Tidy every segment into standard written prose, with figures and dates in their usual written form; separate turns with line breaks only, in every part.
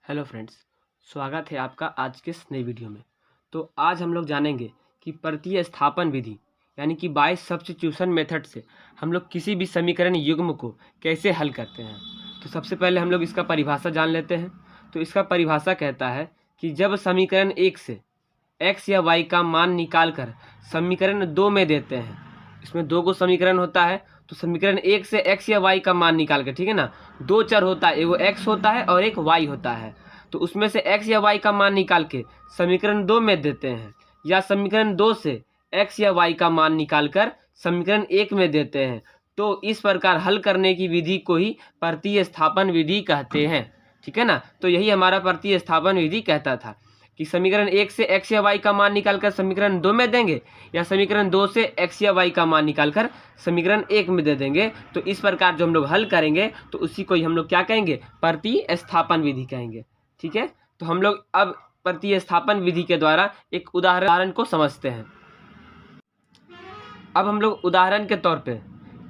Hello friends, स्वागत है आपका आज के इस नई वीडियो में। तो आज हम लोग जानेंगे कि प्रतिस्थापन विधि यानी कि बाय सब्स्टिट्यूशन मेथड से हम लोग किसी भी समीकरण युग्म को कैसे हल करते हैं। तो सबसे पहले हम लोग इसका परिभाषा जान लेते हैं। तो इसका परिभाषा कहता है कि जब समीकरण 1 से x या y का मान निकाल कर समीकरण 2 में देते हैं, इसमें दो को समीकरण होता है, तो समीकरण 1 से x या y का मान निकाल के, ठीक है ना, दो चर होता है, एगो x होता है और एक y होता है, तो उसमें से x या y का मान निकाल के समीकरण 2 में देते हैं, या समीकरण 2 से x या y का मान निकाल कर समीकरण 1 में देते हैं। तो इस प्रकार हल करने की विधि को ही प्रतिस्थापन विधि कहते हैं, ठीक है ना। तो यही हमारा प्रतिस्थापन विधि कहता था कि समीकरण 1 से x या y का मान निकालकर समीकरण 2 में देंगे, या समीकरण 2 से x या y का मान निकालकर समीकरण 1 में दे देंगे। तो इस प्रकार जो हम लोग हल करेंगे तो उसी को ही हम लोग क्या कहेंगे, प्रतिस्थापन विधि कहेंगे, ठीक है। तो हम लोग अब प्रतिस्थापन विधि के द्वारा एक उदाहरण को समझते हैं। अब हम लोग उदाहरण के तौर पे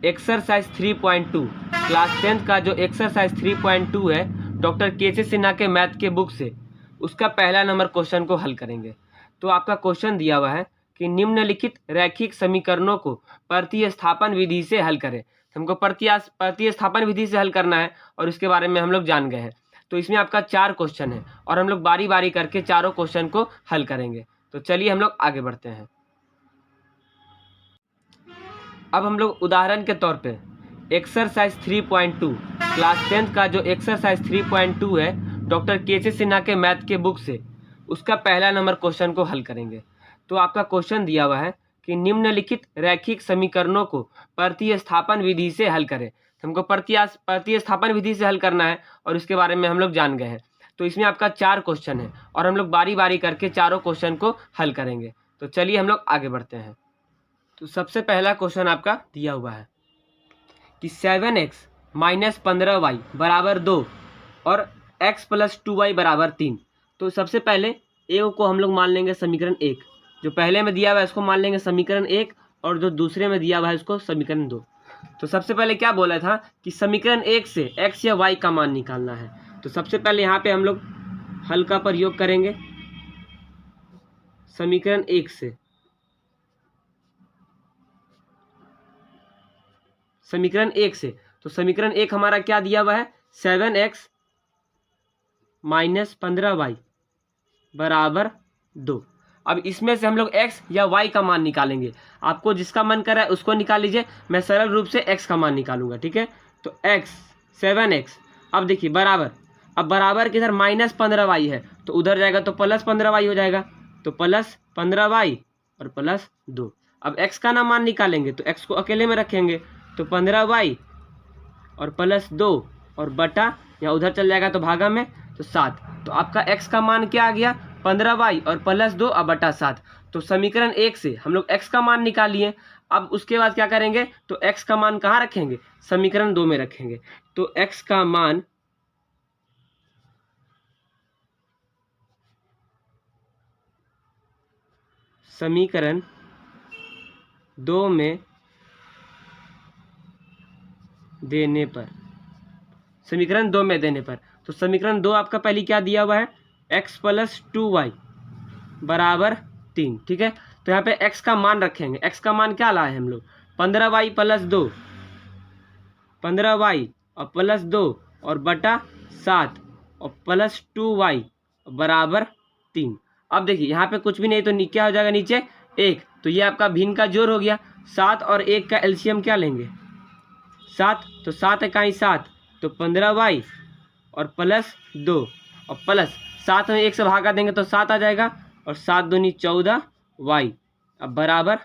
एक्सरसाइज 3.2 क्लास 10th का जो एक्सरसाइज 3.2 है, डॉक्टर के सिन्हा के मैथ के बुक से, उसका पहला नंबर क्वेश्चन को हल करेंगे। तो आपका क्वेश्चन दिया हुआ है कि निम्नलिखित रैखिक समीकरणों को प्रतिस्थापन विधि से हल करें। तो हमको प्रतिस्थापन विधि से हल करना है और इसके बारे में हम लोग जान गए हैं। तो इसमें आपका 4 क्वेश्चन है और हम लोग बारी बारी करके चारों क्वेश्चन को हल करेंगे। तो चलिए हम लोग आगे बढ़ते हैं। अब हम लोग उदाहरण के तौर पे एक्सरसाइज 3.2 क्लास 10th का जो एक्सरसाइज 3.2 है, डॉक्टर के सिन्हा के मैथ के बुक से, उसका पहला नंबर क्वेश्चन को हल करेंगे। तो आपका क्वेश्चन दिया हुआ है कि निम्नलिखित रैखिक समीकरणों को प्रतिस्थापन विधि से हल करें। तो हमको प्रतिस्थापन विधि से हल करना है और इसके बारे में हम लोग जान गए हैं। तो इसमें आपका 4 क्वेश्चन है और हम लोग बारी बारी करके चारों क्वेश्चन को हल करेंगे। तो चलिए हम लोग आगे बढ़ते हैं। तो सबसे पहला क्वेश्चन आपका दिया हुआ है कि 7x माइनस 15y बराबर 2 और x प्लस 2y बराबर 3। तो सबसे पहले ए को हम लोग मान लेंगे समीकरण 1, जो पहले में दिया हुआ है इसको मान लेंगे समीकरण 1, और जो दूसरे में दिया हुआ है इसको समीकरण 2। तो सबसे पहले क्या बोला था कि समीकरण 1 से x या y का मान निकालना है। तो सबसे पहले यहाँ पे हम लोग हल का प्रयोग करेंगे समीकरण 1 से। समीकरण 1 से, तो समीकरण 1 हमारा क्या दिया हुआ है, 7x माइनस 15y बराबर 2। अब इसमें से हम लोग x या y का मान निकालेंगे। आपको जिसका मन कर रहा है उसको निकाल लीजिए, मैं सरल रूप से x का मान निकालूंगा, ठीक है। तो x 7x, अब देखिए बराबर, अब बराबर के इधर माइनस 15y है तो उधर जाएगा तो प्लस 15y हो जाएगा, तो प्लस 15y और प्लस 2। अब x का ना मान निकालेंगे तो x को अकेले में रखेंगे, तो 15y और प्लस 2 और बटा, यहाँ उधर चल जाएगा तो भागा में, तो 7। तो आपका x का मान क्या आ गया, 15y और प्लस 2 और बटा 7। तो समीकरण 1 से हम लोग x का मान निकाल लिए। अब उसके बाद क्या करेंगे, तो x का मान कहाँ रखेंगे, समीकरण 2 में रखेंगे। तो x का मान समीकरण 2 में देने पर, समीकरण 2 में देने पर, तो समीकरण 2 आपका पहले क्या दिया हुआ है, x प्लस 2y बराबर 3, ठीक है। तो यहाँ पे x का मान रखेंगे। x का मान क्या लाए हम लोग, 15y प्लस 2, 15y और प्लस 2 और बटा 7 और प्लस 2y बराबर 3। अब देखिए यहाँ पे कुछ भी नहीं, तो क्या हो जाएगा नीचे 1, तो ये आपका भिन्न का जोड़ हो गया। 7 और 1 का एलसीएम क्या लेंगे, 7, तो 7 इकाई 7, तो 15y और प्लस 2 और प्लस 7 में 1 से भागा देंगे तो 7 आ जाएगा, और 7 दूनी 14y अब बराबर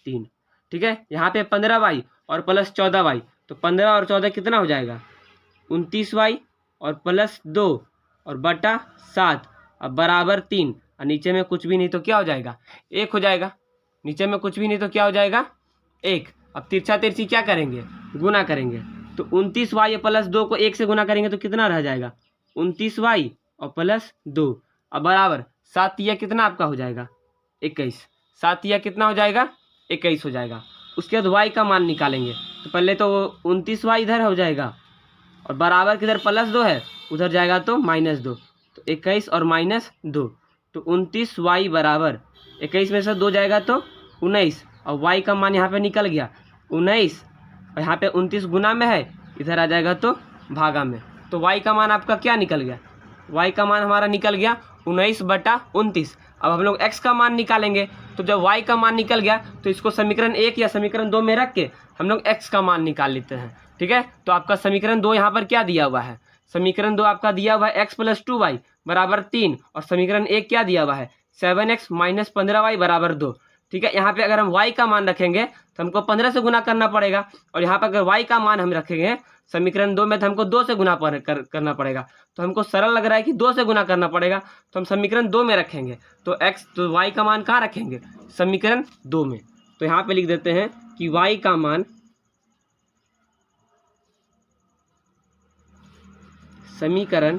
3, ठीक है। यहाँ पे 15y और प्लस 14y, तो 15 और 14 कितना हो जाएगा, 29y और प्लस 2 और बटा 7 अब बराबर 3, और नीचे में कुछ भी नहीं तो क्या हो जाएगा, 1 हो जाएगा। नीचे में कुछ भी नहीं तो क्या हो जाएगा, 1। अब तिरछा तिरछी क्या करेंगे, गुना करेंगे। तो 29y प्लस 2 को 1 से गुना करेंगे तो कितना रह जाएगा, 29y और प्लस 2 अब बराबर 7 या कितना आपका हो जाएगा, 21। 7 या कितना हो जाएगा, 21 हो जाएगा। उसके बाद y का मान निकालेंगे। तो पहले तो 29y इधर हो जाएगा और बराबर किधर प्लस 2 है, उधर जाएगा तो -2, तो 21 और -2, तो 29y बराबर 21 में से 2 जाएगा तो 19, और y का मान यहाँ पे निकल गया 19, और यहाँ पे 29 गुना में है, इधर आ जाएगा तो भागा में। तो y का मान आपका क्या निकल गया? y का मान हमारा निकल गया 19/29। अब हम लोग x का मान निकालेंगे, तो जब y का मान निकल गया तो इसको समीकरण 1 या समीकरण 2 में रख के हम लोग x का मान निकाल लेते हैं। ठीक है, तो आपका समीकरण 2 यहाँ पर क्या दिया हुआ है? समीकरण 2 आपका दिया हुआ है x + 2y बराबर 3, और समीकरण 1 क्या दिया हुआ है? 7x - 15y बराबर 2। ठीक है, यहाँ पे अगर हम y का मान रखेंगे तो हमको 15 से गुना करना पड़ेगा, और यहाँ पर अगर y का मान हम रखेंगे समीकरण 2 में तो हमको 2 से गुना करना पड़ेगा। तो हमको सरल लग रहा है कि 2 से गुना करना पड़ेगा, तो हम समीकरण 2 में रखेंगे। तो y का मान कहाँ रखेंगे? समीकरण 2 में। तो यहाँ पे लिख देते हैं कि y का मान समीकरण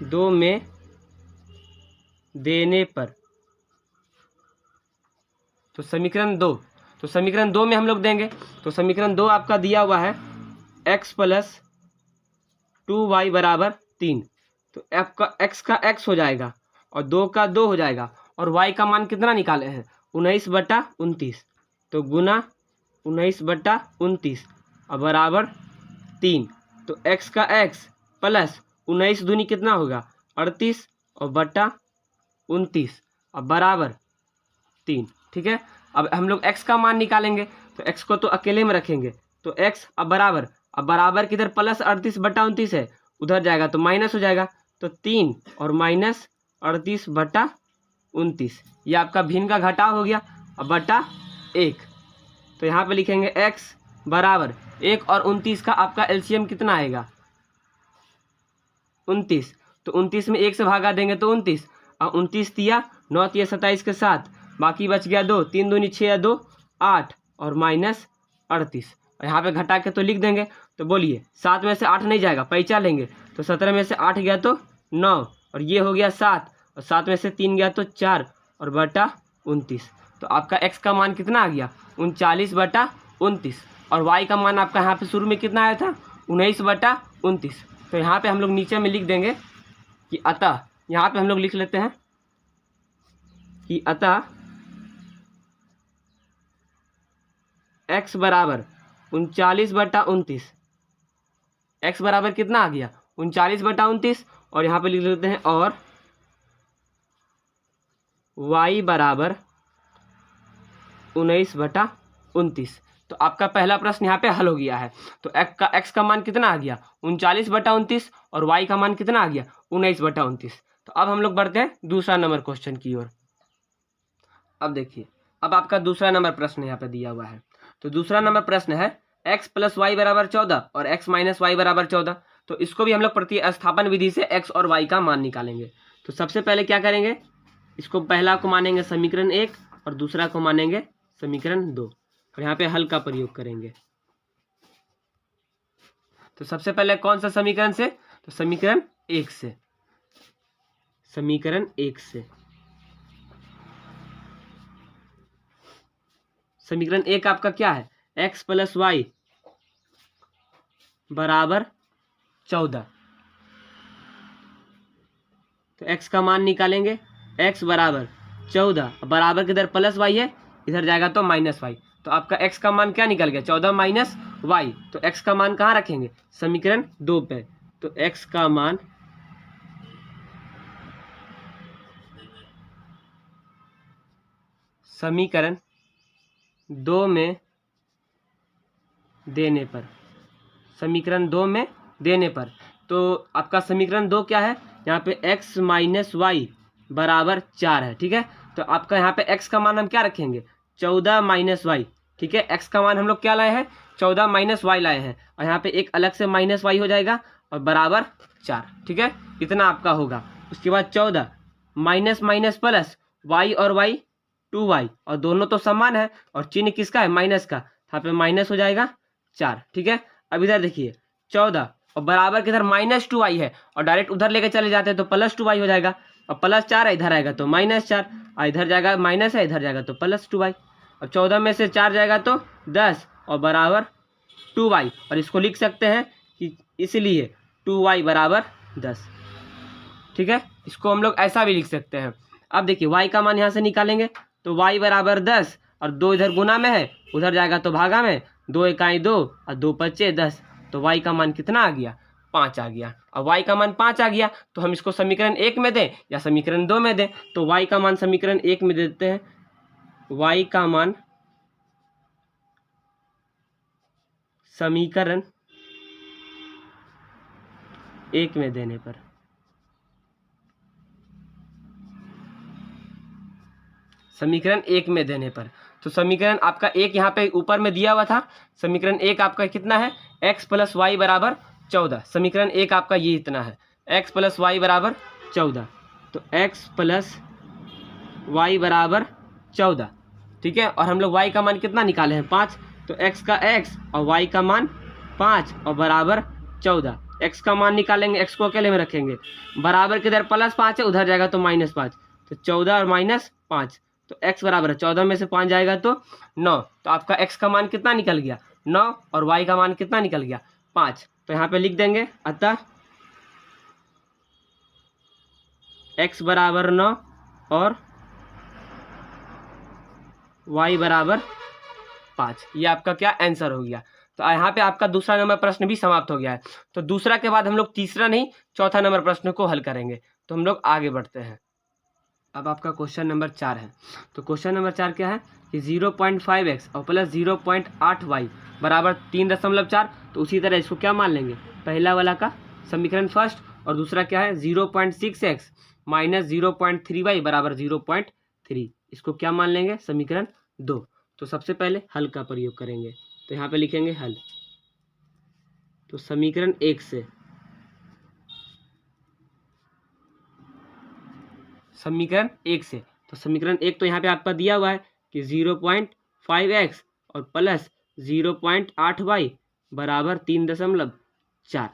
2 में देने पर, तो समीकरण 2 में हम लोग देंगे, तो समीकरण 2 आपका दिया हुआ है x + 2y बराबर 3, तो आपका x का x हो जाएगा और 2 का 2 हो जाएगा, और y का मान कितना निकाले हैं? 19/29, तो गुना 19/29 और बराबर 3, तो x का x प्लस 19 दूनी कितना होगा? 38 और बटा 29 और बराबर 3। ठीक है, अब हम लोग x का मान निकालेंगे, तो x को तो अकेले में रखेंगे, तो x अब बराबर किधर प्लस 38/29 है, उधर जाएगा तो माइनस हो जाएगा, तो 3 और -38/29, ये आपका भिन्न का घटाव हो गया, अब बटा 1। तो यहाँ पे लिखेंगे x बराबर 1 और 29 का आपका एलसीएम कितना आएगा? 29, तो 29 में 1 से भागा देंगे तो 29, और 29 तिया 9 तिया 27 के साथ, बाकी बच गया 2, 3 दूनी 6 या 2 8 और -38, और यहाँ पे घटा के तो लिख देंगे। तो बोलिए 7 में से 8 नहीं जाएगा, पैंचा लेंगे, तो 17 में से 8 गया तो 9, और ये हो गया 7, और 7 में से 3 गया तो 4 और बटा 29। तो आपका x का मान कितना आ गया? 39/29, और y का मान आपका यहाँ पे शुरू में कितना आया था? 19/29। तो यहाँ पे हम लोग नीचे में लिख देंगे कि अतः, यहाँ पे हम लोग लिख लेते हैं कि अतः x बराबर 39/29, x बराबर कितना आ गया? 39/29, और यहाँ पे लिख लेते हैं और y बराबर 19/29। तो आपका पहला प्रश्न यहाँ पे हल हो गया है। तो x का मान कितना आ गया? 39/29, और y का मान कितना आ गया? 19/29। तो अब हम लोग बढ़ते हैं दूसरा नंबर क्वेश्चन की ओर। अब देखिए, अब आपका दूसरा नंबर प्रश्न यहाँ पे दिया हुआ है। तो दूसरा नंबर प्रश्न है x + y बराबर 14 और x - y बराबर 14। तो इसको भी हम लोग प्रतिस्थापन विधि से x और y का मान निकालेंगे। तो सबसे पहले क्या करेंगे? इसको पहला को मानेंगे समीकरण 1 और दूसरा को मानेंगे समीकरण 2, और यहाँ पे हल का प्रयोग करेंगे। तो सबसे पहले कौन सा समीकरण से? तो समीकरण 1 से। समीकरण 1 से, समीकरण 1 आपका क्या है? x + y बराबर 14। तो x का मान निकालेंगे, x बराबर 14, बराबर किधर प्लस y है, इधर जाएगा तो -y। तो आपका x का मान क्या निकल गया? 14 - y। तो x का मान कहाँ रखेंगे? समीकरण 2 पे। तो x का मान समीकरण 2 में देने पर, समीकरण 2 में देने पर, तो आपका समीकरण 2 क्या है? यहाँ पे x - y बराबर 4 है। ठीक है, तो आपका यहाँ पे x का मान हम क्या रखेंगे? 14 - y। ठीक है, x का मान हम लोग क्या लाए हैं? 14 - y लाए हैं, और यहाँ पे एक अलग से -y हो जाएगा और बराबर 4। ठीक है, इतना आपका होगा। उसके बाद 14 माइनस प्लस y और y 2y, और दोनों तो समान है, और चिन्ह किसका है? माइनस का, यहाँ पे माइनस हो जाएगा 4। ठीक है, अब इधर देखिए 14 और बराबर किधर -2y है, और डायरेक्ट उधर लेके चले जाते हैं तो +2y हो जाएगा, और +4 है, इधर आएगा तो -4, और इधर जाएगा माइनस है, इधर जाएगा तो +2y, और 14 में से 4 जाएगा तो 10 और बराबर 2y। और इसको लिख सकते हैं कि इसलिए 2y बराबर 10। ठीक है, इसको हम लोग ऐसा भी लिख सकते हैं। अब देखिए y का मान यहाँ से निकालेंगे तो y बराबर 10 और 2 इधर गुना में है, उधर जाएगा तो भागा में, 2 इकाई 2 और 2 पच्चे 10, तो y का मान कितना आ गया, 5 आ गया। अब y का मान 5 आ गया तो हम इसको समीकरण 1 में दें या समीकरण 2 में दें, तो y का मान समीकरण 1 में देते हैं। y का मान समीकरण 1 में देने पर समीकरण 1 में देने पर तो समीकरण आपका 1 यहाँ पे ऊपर में दिया हुआ था। समीकरण 1 आपका कितना है, x प्लस वाई बराबर 14। समीकरण 1 आपका ये इतना है, x प्लस वाई बराबर 14। तो x प्लस वाई बराबर 14, ठीक है। और हम लोग y का मान कितना निकाले हैं, 5, तो x का x और y का मान 5 और बराबर 14। x का मान निकालेंगे, x को अकेले में रखेंगे, बराबर किधर प्लस 5 है, उधर जाएगा तो -5, तो 14 और -5, तो x बराबर है 14 में से 5 जाएगा तो 9। तो आपका x का मान कितना निकल गया, 9, और y का मान कितना निकल गया, 5। तो यहाँ पे लिख देंगे, अतः x बराबर 9 और y बराबर 5। ये आपका क्या आंसर हो गया। तो यहाँ पे आपका दूसरा नंबर प्रश्न भी समाप्त हो गया है। तो दूसरा के बाद हम लोग तीसरा नहीं चौथा नंबर प्रश्न को हल करेंगे। तो हम लोग आगे बढ़ते हैं। अब आपका क्वेश्चन नंबर 4 है। तो क्वेश्चन नंबर 4 क्या है कि 0.5x और प्लस 0.8y बराबर 3.4। तो उसी तरह इसको क्या मान लेंगे, पहला वाला का समीकरण फर्स्ट, और दूसरा क्या है 0.6x माइनस 0.3y बराबर 0.3, इसको क्या मान लेंगे, समीकरण 2। तो सबसे पहले हल का प्रयोग करेंगे। तो यहाँ पे लिखेंगे हल। तो समीकरण 1 से समीकरण 1 से तो समीकरण 1 तो यहाँ पे आपका दिया हुआ है कि 0.5x और प्लस 0.8y बराबर 3.4।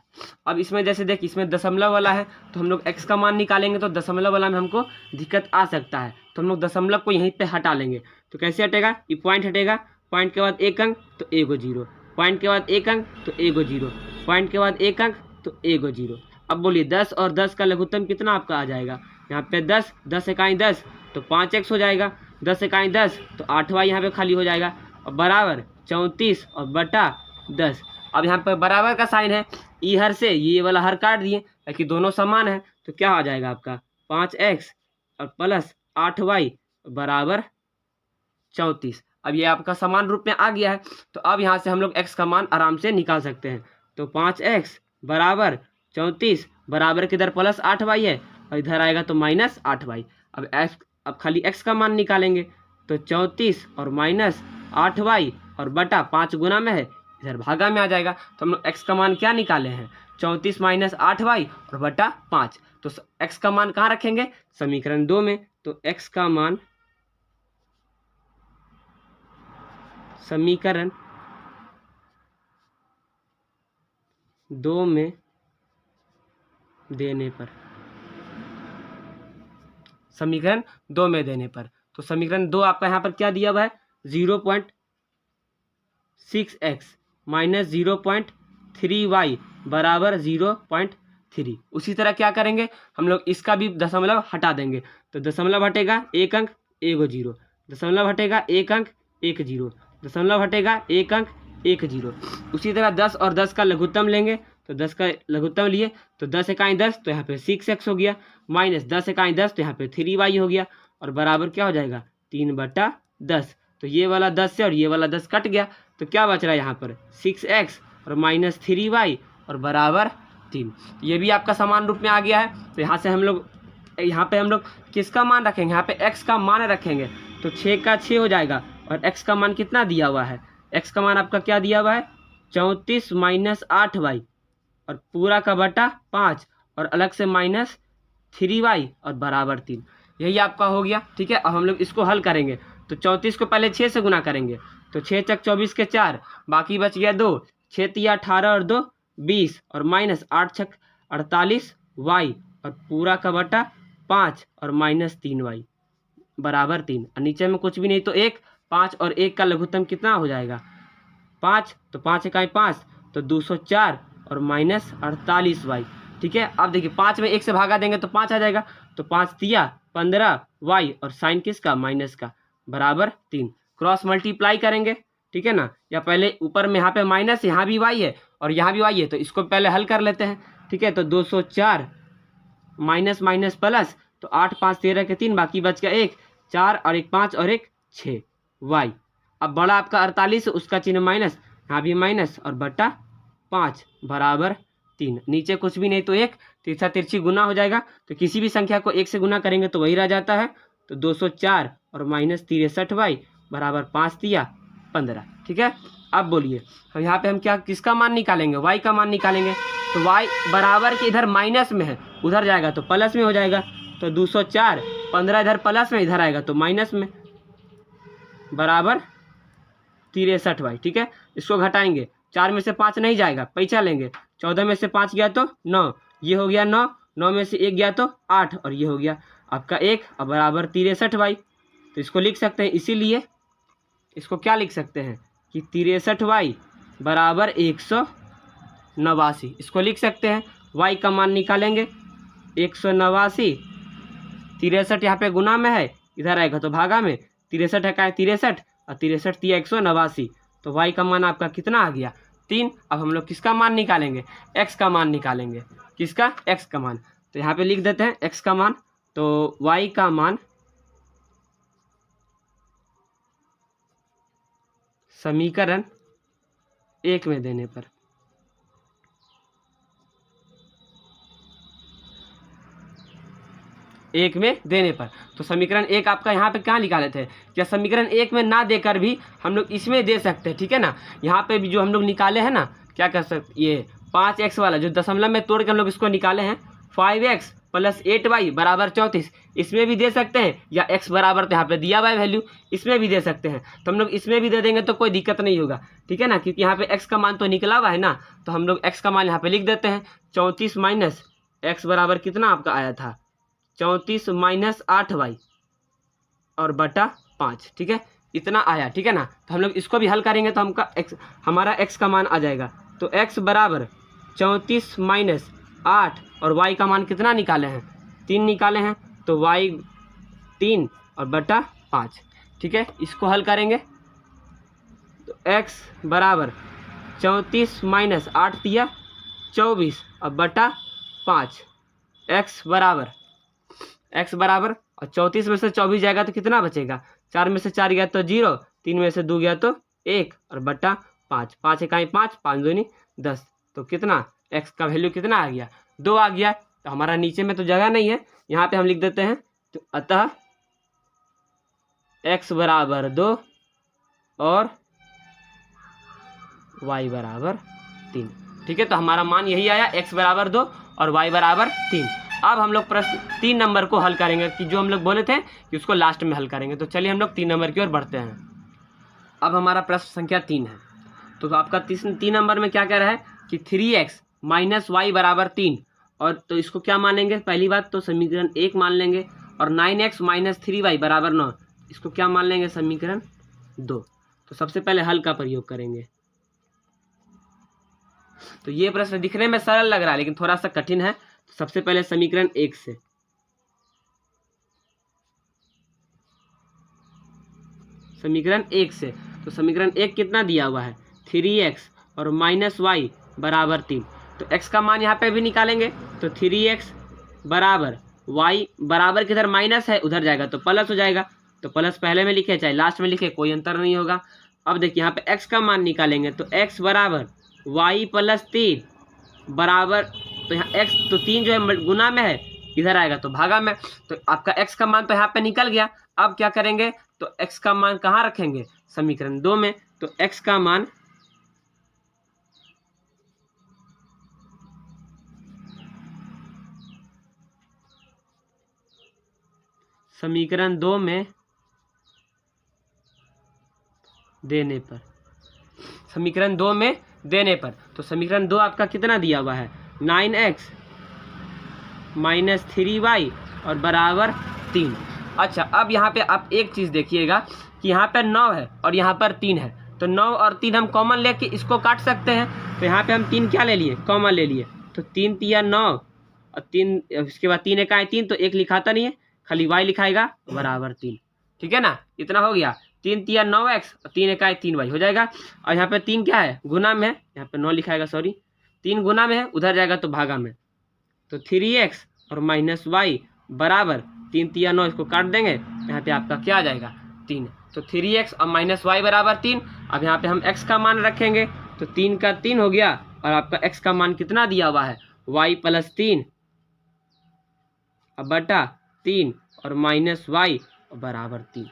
अब इसमें जैसे देख, इसमें दशमलव वाला है तो हम लोग x का मान निकालेंगे, तो दशमलव वाला में हमको दिक्कत आ सकता है, तो हम लोग दशमलव को यहीं पे हटा लेंगे। तो कैसे हटेगा, ये पॉइंट हटेगा, पॉइंट के बाद एक अंक तो एगो जीरो, पॉइंट के बाद एक अंक तो एगो जीरो, पॉइंट के बाद एक अंक तो एगो जीरो। अब बोलिए 10 और 10 का लघुत्तम कितना आपका आ जाएगा, यहाँ पे 10, 10 इकाई 10 तो 5x हो जाएगा, 10 इकाई 10 तो 8y यहाँ पे खाली हो जाएगा, और बराबर 34 और बटा 10। अब यहाँ पे बराबर का साइन है, ई हर से ये वाला हर काट दिए ताकि दोनों समान है, तो क्या आ जाएगा आपका 5x और प्लस 8y बराबर 34। अब ये आपका समान रूप में आ गया है। तो अब यहाँ से हम लोग x का मान आराम से निकाल सकते हैं। तो 5x बराबर 34 बराबर किधर प्लस 8y है और इधर आएगा तो माइनस 8y। अब खाली x का मान निकालेंगे, तो 34 और माइनस 8y और बटा 5 गुना में है, इधर भागा में आ जाएगा। तो हम लोग x का मान क्या निकाले हैं, 34 माइनस 8y और बटा 5। तो x का मान कहाँ रखेंगे, समीकरण 2 में। तो x का मान समीकरण 2 में देने पर, समीकरण 2 में देने पर, तो समीकरण 2 आपका यहाँ पर क्या दिया हुआ है, 0.6x माइनस 0.3y बराबर 0.3। उसी तरह क्या करेंगे, हम लोग इसका भी दशमलव हटा देंगे। तो दशमलव हटेगा एक अंक एगो जीरो, दशमलव हटेगा एक अंक एक जीरो, दशमलव हटेगा एक अंक एक जीरो। उसी तरह 10 और 10 का लघुत्तम लेंगे, तो 10 का लघुत्तम लिए तो 10 इकाई 10 तो यहाँ पे 6x हो गया, माइनस 10 इकाई 10 तो यहाँ पे 3y हो गया, और बराबर क्या हो जाएगा 3/10। तो ये वाला 10 से और ये वाला 10 कट गया, तो क्या बच रहा है यहाँ पर 6x और माइनस 3y और बराबर 3। ये भी आपका समान रूप में आ गया है। तो यहाँ से हम लोग यहाँ पे हम लोग किसका मान रखेंगे, यहाँ पे x का मान रखेंगे, तो 6 का 6 हो जाएगा, और x का मान कितना दिया हुआ है, x का मान आपका क्या दिया हुआ है 34 माइनस 8y और पूरा का बटा 5 और अलग से माइनस 3y और बराबर 3। यही आपका हो गया, ठीक है। अब हम लोग इसको हल करेंगे। तो 34 को पहले 6 से गुना करेंगे, तो 6 चक 24 के 4, बाकी बच गया 2, 6 तिया 18 और 2 20 और माइनस 8 छक 48y और पूरा का बटा 5 और माइनस 3y बराबर 3। और नीचे में कुछ भी नहीं तो 1, 5 और 1 का लघुत्तम कितना हो जाएगा 5, तो 5 इकाई 5 तो 204 और माइनस 48y। ठीक है, अब देखिए 5 में 1 से भागा देंगे तो 5 आ जाएगा, तो 5 तिया 15y और साइन किसका, माइनस का, बराबर 3। क्रॉस मल्टीप्लाई करेंगे, ठीक है ना, या पहले ऊपर में यहाँ पे माइनस, यहाँ भी y है और यहाँ भी y है, तो इसको पहले हल कर लेते हैं। ठीक है, तो 204 माइनस माइनस प्लस, तो 8 5 13 के 3, बाकी बच गया 1, 4 और 1 5 और 1 6 y। अब बड़ा आपका 48, उसका चिन्ह माइनस, यहाँ भी माइनस और बटा 5 बराबर 3। नीचे कुछ भी नहीं तो 1, तिरछा तिरछी गुना हो जाएगा, तो किसी भी संख्या को 1 से गुना करेंगे तो वही रह जाता है। तो 204 और माइनस 63y बराबर 5 तिया 15। ठीक है, अब बोलिए हम यहाँ पे हम क्या किसका मान निकालेंगे, y का मान निकालेंगे। तो y बराबर के इधर माइनस में है, उधर जाएगा तो प्लस में हो जाएगा। तो 204 15 इधर प्लस में, इधर आएगा तो माइनस में, बराबर 63y। ठीक है, इसको घटाएंगे, 4 में से 5 नहीं जाएगा, पैसा लेंगे, 14 में से 5 गया तो 9, ये हो गया 9, 9 में से 1 गया तो 8 और ये हो गया आपका 1 और बराबर 63y। तो इसको लिख सकते हैं, इसीलिए इसको क्या लिख सकते हैं कि 63y बराबर 189। इसको लिख सकते हैं, y का मान निकालेंगे 189, 63 यहाँ पे गुना में है, इधर आएगा तो भागा में, 63 है का 63 और 63 तिया 189, तो y का मान आपका कितना आ गया 3। अब हम लोग किसका मान निकालेंगे, x का मान निकालेंगे। किसका, x का मान, तो यहाँ पे लिख देते हैं x का मान। तो y का मान समीकरण 1 में देने पर, एक में देने पर, तो समीकरण 1 आपका यहाँ पे क्या निकाले थे, क्या समीकरण 1 में ना देकर भी हम लोग इसमें दे सकते हैं। ठीक है ना, यहाँ पे भी जो हम लोग निकाले हैं ना, क्या कर सकते, ये 5x वाला जो दशमलव में तोड़ के हम लोग इसको निकाले हैं, 5x प्लस 8y बराबर 34, इसमें भी दे सकते हैं, या x बराबर तो यहाँ पे दिया हुआ है वैल्यू, इसमें भी दे सकते हैं। तो हम लोग इसमें भी दे देंगे तो कोई दिक्कत नहीं होगा। ठीक है ना, क्योंकि यहाँ पे x का मान तो निकला हुआ है ना, तो हम लोग x का मान यहाँ पे लिख देते हैं, 34 माइनस x बराबर कितना आपका आया था, 34 माइनस 8y और बटा 5। ठीक है, इतना आया। ठीक है ना, तो हम लोग इसको भी हल करेंगे तो हमारा x का मान आ जाएगा। तो x बराबर 34 माइनस 8 और y का मान कितना निकाले हैं, 3 निकाले हैं, तो y 3 और बटा 5। ठीक है, इसको हल करेंगे तो x बराबर 34 माइनस 8 तिया 24 और बटा 5, x बराबर और 34 में से 24 जाएगा तो कितना बचेगा, 4 में से 4 गया तो 0, 3 में से 2 गया तो 1 और बटा 5, 5 इकाई 5, 5 दूनी 10, तो कितना x का वैल्यू कितना आ गया, 2 आ गया। तो हमारा नीचे में तो जगह नहीं है, यहाँ पे हम लिख देते हैं, तो अतः x बराबर 2 और y बराबर 3। ठीक है, तो हमारा मान यही आया, x बराबर 2 और y बराबर 3। अब हम लोग प्रश्न 3 नंबर को हल करेंगे, कि जो हम लोग बोले थे कि उसको लास्ट में हल करेंगे। तो चलिए हम लोग 3 नंबर की ओर बढ़ते हैं। अब हमारा प्रश्न संख्या 3 है, तो आपका 3 नंबर में क्या कह रहा है कि 3x माइनस वाई बराबर 3, और तो इसको क्या मानेंगे, पहली बात तो समीकरण 1 मान लेंगे, और 9x माइनस 3y बराबर 9, इसको क्या मान लेंगे, समीकरण 2। तो सबसे पहले हल का प्रयोग करेंगे। तो ये प्रश्न दिखने में सरल लग रहा है लेकिन थोड़ा सा कठिन है। तो सबसे पहले समीकरण 1 से, तो समीकरण 1 कितना दिया हुआ है, 3x और माइनस वाई बराबर 3। तो x का मान यहाँ पे भी निकालेंगे, तो 3x बराबर y बराबर किधर माइनस है, उधर जाएगा तो प्लस हो जाएगा। तो प्लस पहले में लिखे चाहे लास्ट में लिखे, कोई अंतर नहीं होगा। अब देखिए यहाँ पे x का मान निकालेंगे, तो x बराबर y प्लस 3 बराबर, तो यहाँ x तो 3 जो है गुना में है, इधर आएगा तो भागा में, तो आपका x का मान तो यहाँ पे निकल गया। अब क्या करेंगे, तो x का मान कहाँ रखेंगे, समीकरण 2 में। तो x का मान समीकरण 2 में देने पर, समीकरण 2 में देने पर, तो समीकरण 2 आपका कितना दिया हुआ है, 9x माइनस 3y और बराबर 3। अच्छा, अब यहाँ पे आप एक चीज़ देखिएगा कि यहाँ पर 9 है और यहाँ पर 3 है, तो 9 और 3 हम कॉमन लेके इसको काट सकते हैं। तो यहाँ पे हम 3 क्या ले लिए, कॉमन ले लिए, तो 3 तिया 9 और 3, उसके बाद 3 एकाएँ 3, तो 1 लिखाता नहीं है, खाली y लिखाएगा बराबर 3। ठीक है ना, इतना हो गया। 3 तिया 9x और 3 एकाएँ 3y हो जाएगा। और यहाँ पे 3 क्या है, गुना में है, यहाँ पे 9 लिखाएगा, सॉरी 3 गुना में है, उधर जाएगा तो भागा में, तो 3x और माइनस y बराबर 3 तिया 9, इसको काट देंगे, यहाँ पे आपका क्या आ जाएगा 3। तो 3x और माइनस y बराबर 3। अब यहाँ पे हम x का मान रखेंगे, तो 3 का 3 हो गया, और आपका x का मान कितना दिया हुआ है, y प्लस 3 बटा 3 और माइनस y बराबर 3,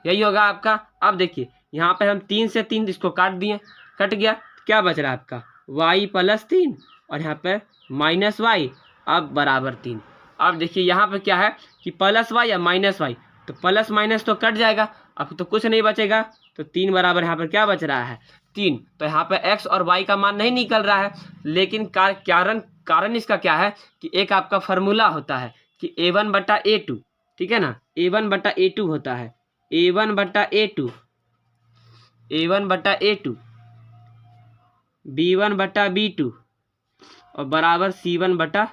यही होगा आपका। अब देखिए यहाँ पे हम 3 से 3 इसको काट दिए, कट गया, क्या बच रहा है आपका y प्लस 3 और यहाँ पे माइनस y अब बराबर 3। अब देखिए यहाँ पे क्या है कि प्लस y या माइनस y, तो प्लस माइनस तो कट जाएगा, अब तो कुछ नहीं बचेगा, तो 3 बराबर यहाँ पर क्या बच रहा है 3। तो यहाँ पे x और y का मान नहीं निकल रहा है, लेकिन कारण इसका क्या है कि एक आपका फार्मूला होता है कि a1 बटा a2, ठीक है ना, a1 बटा a2 होता है, a1 बटा a2, a1 बटा a2, b1 बटा b2 और बराबर c1 बटा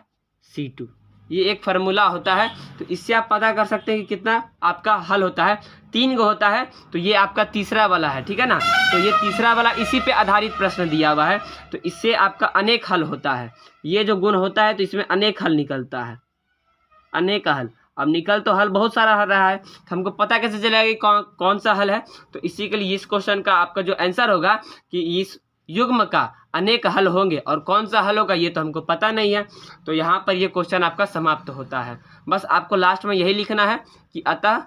c2, ये एक फार्मूला होता है। तो इससे आप पता कर सकते हैं कि कितना आपका हल होता है। 3 गो होता है, तो ये आपका तीसरा वाला है, ठीक है ना, तो ये तीसरा वाला इसी पे आधारित प्रश्न दिया हुआ है, तो इससे आपका अनेक हल होता है। ये जो गुण होता है तो इसमें अनेक हल निकलता है, अनेक हल। अब निकल तो हल बहुत सारा हल रहा है, तो हमको पता कैसे चलेगा कि कौन सा हल है, तो इसी के लिए इस क्वेश्चन का आपका जो आंसर होगा कि इस युग्म का अनेक हल होंगे, और कौन सा हल होगा ये तो हमको पता नहीं है। तो यहाँ पर ये क्वेश्चन आपका समाप्त होता है। बस आपको लास्ट में यही लिखना है कि अतः,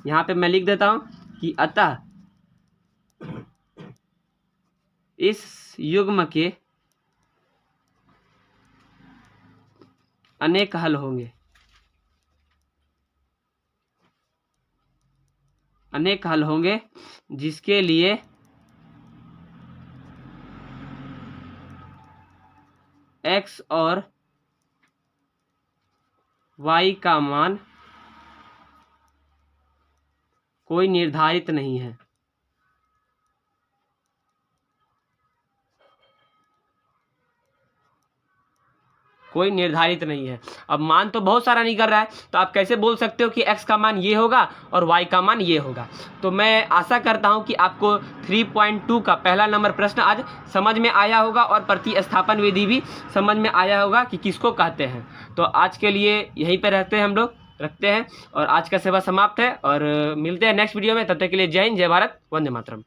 यहाँ पे मैं लिख देता हूँ कि अतः इस युग्म के अनेक हल होंगे, अनेक हल होंगे, जिसके लिए x और y का मान कोई निर्धारित नहीं है। कोई निर्धारित नहीं है। अब मान तो बहुत सारा निकल रहा है, तो आप कैसे बोल सकते हो कि x का मान ये होगा और y का मान ये होगा। तो मैं आशा करता हूं कि आपको 3.2 का पहला नंबर प्रश्न आज समझ में आया होगा, और प्रतिस्थापन विधि भी समझ में आया होगा कि किसको कहते हैं। तो आज के लिए यहीं पर रहते हैं, हम लोग रखते हैं, और आज का सेवा समाप्त है, और मिलते हैं नेक्स्ट वीडियो में। तब तक के लिए जय हिंद, जय भारत, वंदे मातरम।